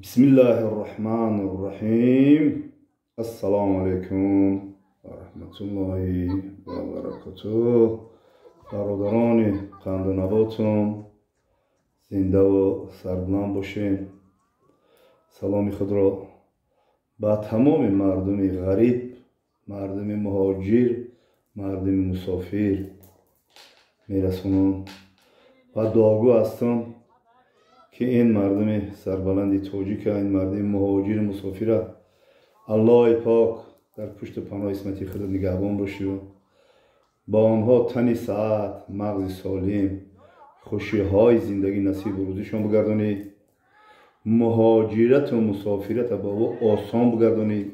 بسم الله الرحمن الرحیم. السلام علیکم و رحمت الله و برکاته. برادران قند و نواتم زنده و سربلند باشین. سلامی خود را با تمام مردم غریب، مردم مهاجر، مردم مسافر میرسونم و دعاگو هستم که این مردم سربلند تاجیک، این مردم مهاجر مسافر، الله پاک در پشت پناه اسمتی خود نگهبان باشه و با آنها تن سعادت، مغز سالم، خوشی های زندگی نصیب و روزیشان بگردانید. مهاجرت و مسافرت با او آسان بگردانید.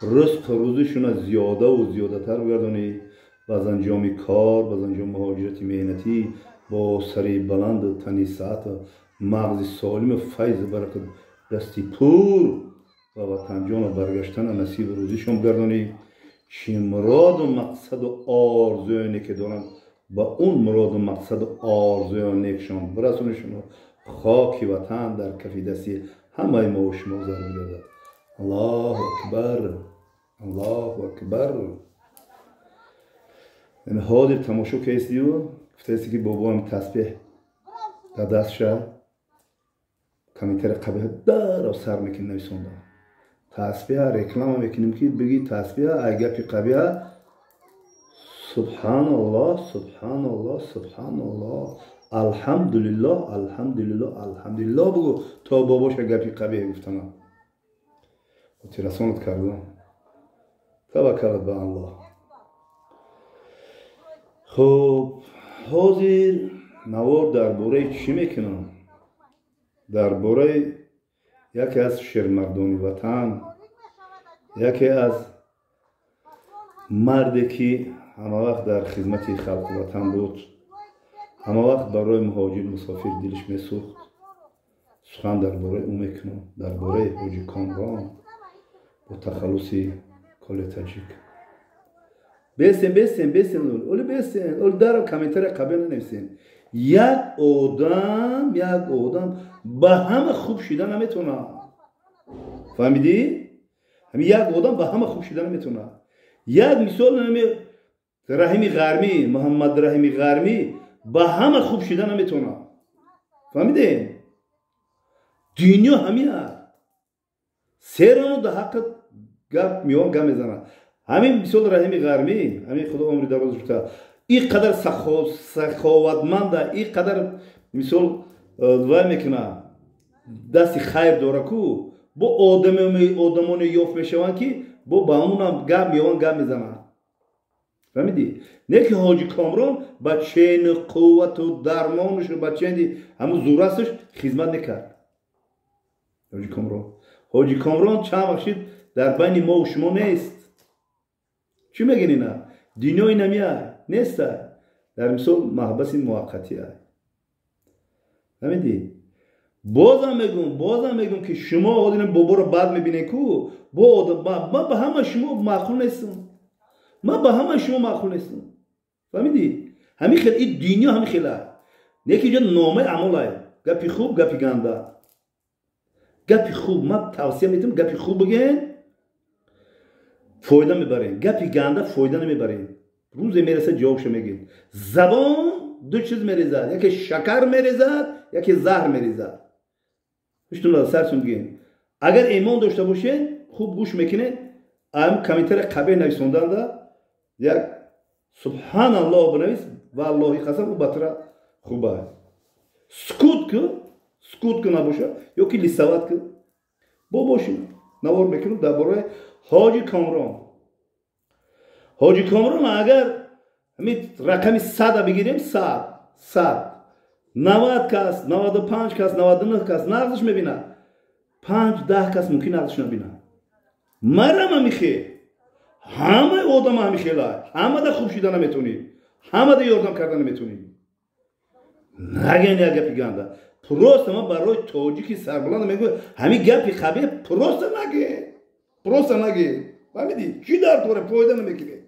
رزق روزیشون زیاده و زیادتر بگردانید. باز انجام کار، باز انجام مهاجرت مهنتی با سری بلند و تن سعادت، مغز سالم و فیض برکت، دستی پور و وطن جان و برگشتن نصیب و روزیشون بگردانید. چه مراد و مقصد و آرزوی نیک دارن با اون مراد و مقصد و آرزوی نیکشان برسونشون. خاک وطن در کف دستی همه ما و شما ضرور گردد. الله اکبر، الله اکبر. این حاضر تماشا کیستی و گفته که بابا هم تسبیح در دست شد کمیتر قبیه در و سر میکن نویسونده. تسبیح رکلام میکنیم که بگی تسبیح اگه پی قبیه سبحان الله، سبحان الله، سبحان الله، الحمدلله، الحمدلله، الحمدلله بگو تا باباش اگه پی قبیه گفتنم و ترسانت کردم. توکلت به الله. خب حاضر نوار درباره چی میکنم؟ درباره یکی از شیرمردان وطن، یکی از مردی که همه وقت در خدمت خلق وطن بود، همه وقت برای مهاجر مسافر دلش میسوخت. سخن درباره او میکنم، درباره حاجی کامران با تخلصی کل تاجیک. بیستین اولی بیستین اولی در و کامنتر قبل ننویسین. یک آدم به همه خوب شدن نمیتونه. فهمیدی؟ همین یک آدم به همه خوب شدن نمیتونه. یک مثال نمی رحیمی غرمی، محمد رحیمی غرمی به همه خوب شدن نمیتونه. فهمیدی؟ دنیا همینه. سرانو در حق گپ میوان گپ میزنه. همین مثال رحیمی غرمی، همین خدا عمری دراز بده. این قدر سخاوتمنده، این قدر مثال وای میکنه دستی خیر داره کو با آدمان یافت میشوند که با همون هم گپ میوان گپ میزنن. فهمیدی؟ نه که حاجی کامران با چین قوت و درمانش و با چین همون زورستش خدمت نکرد. حاجی کامران چند وقت در بین ما و شما نیست. چی میگین اینا؟ دنیای نمیه نیست. در مثال محبس موقتی های. فهمیدی؟ بازم میگم که شما آدم بابا رو بد میبینه کو با آدم ما به همه شما معقول نیستم. ما به همه شما معقول نیستم. فهمیدی؟ همین خیلی این دنیا همین خیلی نه که اینجا نامه عمل های. گپی خوب گپی گنده. گپی خوب ما توصیه میتونم گپی خوب بگین فایده میبرین. گپی گنده فایده نمیبرین. روز میرسه جوابشو میگین. زبان دو چیز میریزد، یکی شکر میریزد، یکی زهر میریزد. اشتون سرتون بگین. اگر ایمان داشته باشین خوب گوش میکنین. ام کمیتر قبیه نویسوندن ده یک سبحان الله بنویس و اللهی قسم او بطره خوبه. سکوت که نباشه یا که لیساوت که با باشین. نوار میکنم درباره حاجی کامران. حاجی کامران اگر همین رقمی 100 بگیریم 100 90 کس 95 کس 99 کس نقضش میبینه. 5-10 کس ممکن نقضش نبینه. مرم میخی همه آدم همیشه لای همه ده خوب شدن نمیتونی، همه ده یاردم کردن نمیتونی. نگین یک گپی گنده پروست. من برای تاجیکی سربلند میگم همین گپی خبیه پروست نگی. فهمیدی؟ چی در طوره فایده نمیکنه.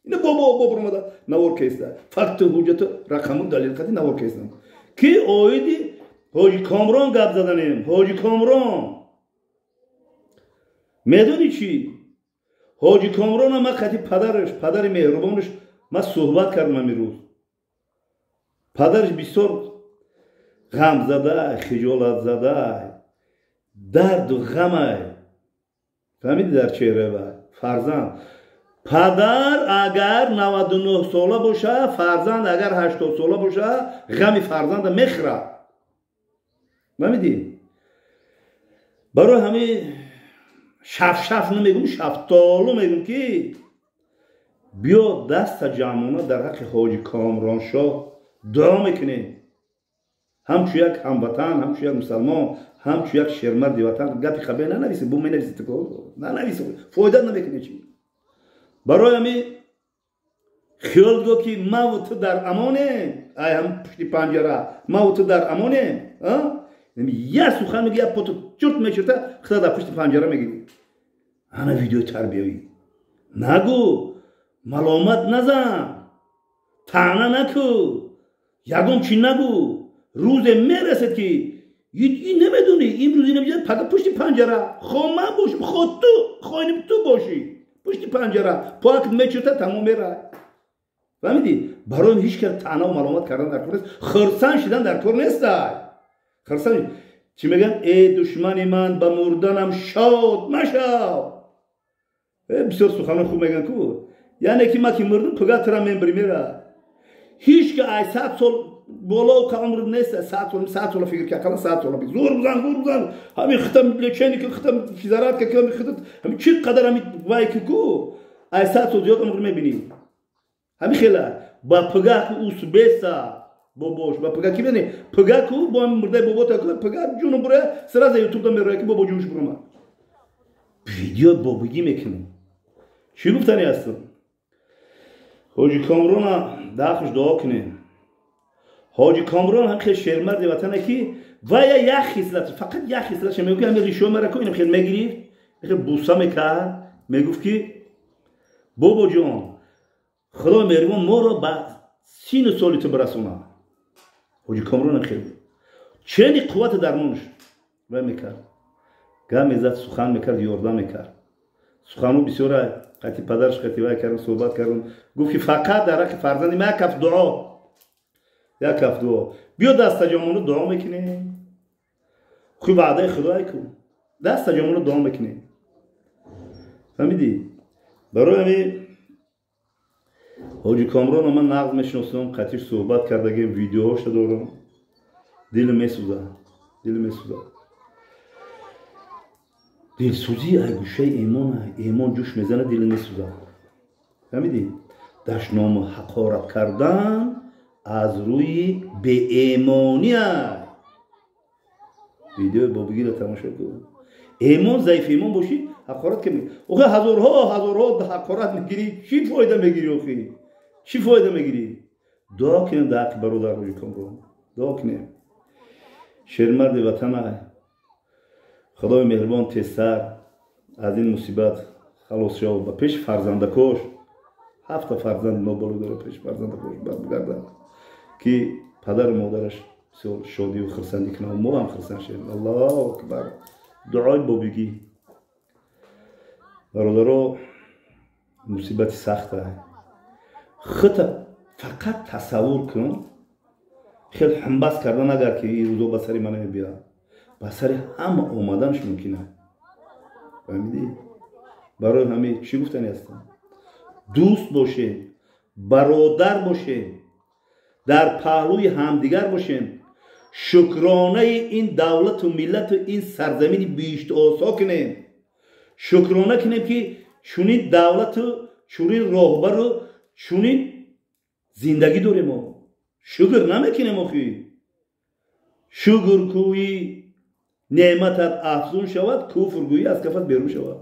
اینه بابا برمده نوار کیسته فقط حجت رقمون دلیل قطعی نوار کیستم که آیدی حاجی کامران گپ زدنیم. حاجی کامران میدونی چی؟ حاجی کامران ما خطی پدر مهربانش ما صحبت کردم امروز. پدرش بسیار غم زده، خجالت زده، درد و غم فهمیدی در چهره و فرزند. پدر اگر 99 ساله باشه، فرزند اگر 80 ساله باشه، غم فرزند میخوره. فهمیدی؟ برای همین شف نمیگم، شفتالو میگم که بیا دست جمعانه در حق حاجی کامران شاه دعا میکنیم. همچو یک هموطن، همچو یک مسلمان، همچو یک شیرمرد وطن گپی خبر ننویسیم. بوم مینویسید تو ننویسیم، فایده نمیکنه. چی برای همین خیال گو که ما و تو در امانه، ای هم پشت پنجره ما و تو در امانه. یه سخن میگه، یه پتو چرت میچرته، خدا در پشت پنجره میگیری. انا ویدیو تربیوی نگو، ملامت نزن، طعنه نکو، یگم چی نگو. روز میرسد که این نمیدونی امروز نمیدونی پا پشت پنجره خامه باش، خود تو خواهیم تو باشی پشت پنجره پاک میچرته تمام میره. فهمیدی؟ برای هیچ که طعنه و ملامت کردن در کار نیست، خرسان شدن در کار نیست. خرسان چی میگن؟ ای دشمن من به مردنم شاد مشو. بسیار سخنان خوب میگن کو، یعنی که ما که مردم پگاه ترا میبری میره. هیچ که ای 100 سال بالا و کامر نیست. 100 سال فکر که کلا 100 سال زور بزن همین ختم لچنی که ختم چیزارات که کم ختم همین چی قدر همین وای که کو ای 100 سال زیاد عمر میبینی. همین خیلی با پگاه که اوس بیسا باباش با پگاه کی بینی پگاه کو با مرده بابا تا پگاه جون بره سر از یوتیوب دا میره که بابا جونش برام ویدیو بابگی میکنه. چی گفتنی هستم؟ حاجی کامران داخلش دعا کنه. حاجی کامران هم خیلی شیرمرد وطنه که و یک خصلت، فقط یک خصلتش میگه همین ریشو مرا کو اینم خیلی میگیری خیلی بوسه میکرد، میگفت که بابا جان خدا مهربان ما رو با سین سالی تو برسونه. حاجی کامران خیلی چنی قوت درمونش و میکرد، گام میزد، سخن میکرد، یاردن میکرد. سخنو بسیار قطعی پدرش قطعی وای کردن، صحبت کردن. گفت که فقط در حق فرزند ما یک کف دعا بیا دست جامونو دعا میکنه. خوب وعده خدای کن دست جامونو دعا میکنه. فهمیدی؟ برای همین حاجی کامران من نقد میشناسم، قطعیش صحبت کردگی ویدیوهاش دارم. دل میسوزه دلسوزی ای گوشه ایمان جوش میزنه، دل میسوزه. فهمیدی؟ دشنام حقارت کردن از روی به ایمانی هست. ویدیو بابگی رو تماشا کن. ایمان ضعیف ایمان باشی حقارت که میگی اوخه هزارها حقارت میگیری، چی فایده میگیری؟ اوخه چی فایده میگیری؟ دعا کنیم در حق برادر حاجی کامران، دعا کنیم شیرمرد وطن خدای مهربان تیزتر از این مصیبت خلاص شو. با پیش فرزندکاش 7 فرزند نابالو داره، پیش فرزندکاش برگرده که پدر و مادرش شادی و خرسندی کنه و ما هم خرسند شدیم. الله اکبر. دعای بابگی برادرها مصیبت سخته. خود فقط تصور کن خیلی همبست کردن اگر که این روزا بسری من بیاد بسری همه آمدنش ممکنه. فهمیدی؟ برای همه چی گفتنی هستم؟ دوست باشه، برادر باشه، در پهلوی همدیگر باشیم، شکرانه این دولت و ملت و این سرزمین بیشت آسا کنیم، شکرانه کنیم که چونین دولت و چونین راهبر و چونین زندگی داریم. ما شکر نمیکنیم. آخی شکر کوی نعمتت افزون شود، کفرگویی از کفت بیرون شود.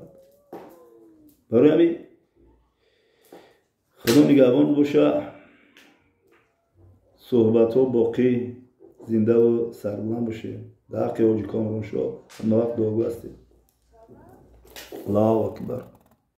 برای همین خدا نگهبان باشه. صحبت ها باقی زنده و سربلند باشه. در حق حاجی کامران شاه همه وقت دعاگو هستیم. الله اکبر.